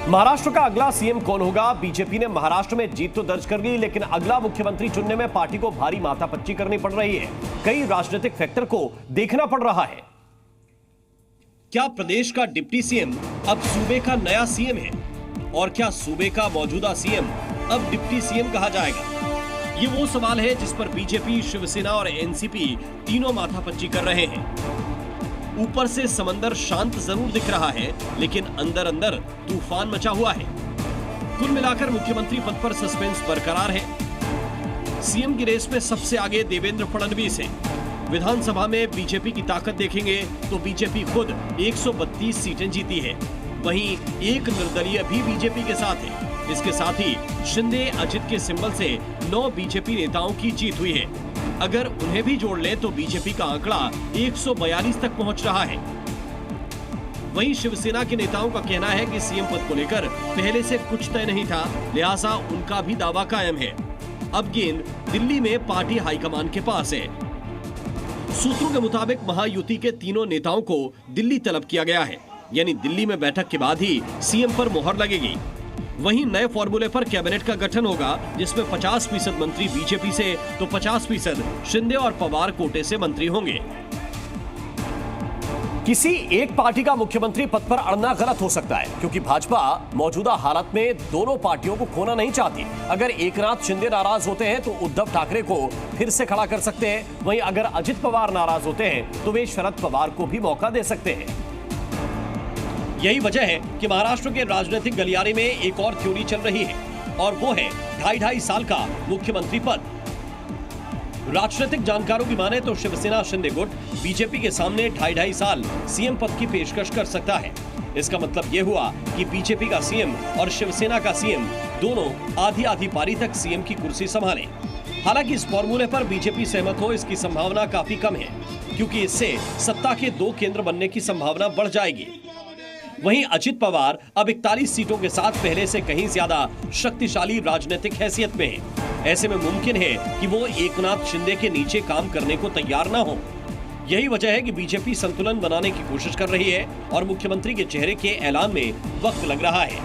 महाराष्ट्र का अगला सीएम कौन होगा? बीजेपी ने महाराष्ट्र में जीत तो दर्ज कर ली, लेकिन अगला मुख्यमंत्री चुनने में पार्टी को भारी माथापच्ची करनी पड़ रही है। कई राजनीतिक फैक्टर को देखना पड़ रहा है। क्या प्रदेश का डिप्टी सीएम अब सूबे का नया सीएम है? और क्या सूबे का मौजूदा सीएम अब डिप्टी सीएम कहा जाएगा? ये वो सवाल है जिस पर बीजेपी, शिवसेना और एनसीपी तीनों माथापच्ची कर रहे हैं। ऊपर से समंदर शांत जरूर दिख रहा है, लेकिन अंदर अंदर तूफान मचा हुआ है। कुल मिलाकर मुख्यमंत्री पद पर सस्पेंस बरकरार है। सीएम की रेस में सबसे आगे देवेंद्र फडणवीस है। विधानसभा में बीजेपी की ताकत देखेंगे तो बीजेपी खुद 132 सीटें जीती है। वहीं एक निर्दलीय भी बीजेपी के साथ है। इसके साथ ही शिंदे, अजित के सिंबल से 9 बीजेपी नेताओं की जीत हुई है। अगर उन्हें भी जोड़ ले तो बीजेपी का आंकड़ा 142 तक पहुंच रहा है। वहीं शिवसेना के नेताओं का कहना है कि सीएम पद को लेकर पहले से कुछ तय नहीं था, लिहाजा उनका भी दावा कायम है। अब गेंद दिल्ली में पार्टी हाईकमान के पास है। सूत्रों के मुताबिक महायुति के तीनों नेताओं को दिल्ली तलब किया गया है, यानी दिल्ली में बैठक के बाद ही सीएम पर मोहर लगेगी। वहीं नए फॉर्मूले पर कैबिनेट का गठन होगा, जिसमें 50% मंत्री बीजेपी से तो 50% शिंदे और पवार कोटे से मंत्री होंगे। किसी एक पार्टी का मुख्यमंत्री पद पर अड़ना गलत हो सकता है, क्योंकि भाजपा मौजूदा हालत में दोनों पार्टियों को खोना नहीं चाहती। अगर एकनाथ शिंदे नाराज होते हैं तो उद्धव ठाकरे को फिर से खड़ा कर सकते हैं। वहीं अगर अजित पवार नाराज होते हैं तो वे शरद पवार को भी मौका दे सकते हैं। यही वजह है कि महाराष्ट्र के राजनीतिक गलियारे में एक और थ्योरी चल रही है, और वो है 2.5 साल का मुख्यमंत्री पद। राजनीतिक जानकारों की माने तो शिवसेना शिंदे गुट बीजेपी के सामने 2.5 साल सीएम पद की पेशकश कर सकता है। इसका मतलब यह हुआ कि बीजेपी का सीएम और शिवसेना का सीएम दोनों आधी आधी पारी तक सीएम की कुर्सी संभालें। हालांकि इस फॉर्मूले पर बीजेपी सहमत हो, इसकी संभावना काफी कम है, क्योंकि इससे सत्ता के 2 केंद्र बनने की संभावना बढ़ जाएगी। वहीं अजित पवार अब 41 सीटों के साथ पहले से कहीं ज्यादा शक्तिशाली राजनीतिक हैसियत में है। ऐसे में मुमकिन है कि वो एकनाथ शिंदे के नीचे काम करने को तैयार ना हो। यही वजह है कि बीजेपी संतुलन बनाने की कोशिश कर रही है और मुख्यमंत्री के चेहरे के ऐलान में वक्त लग रहा है।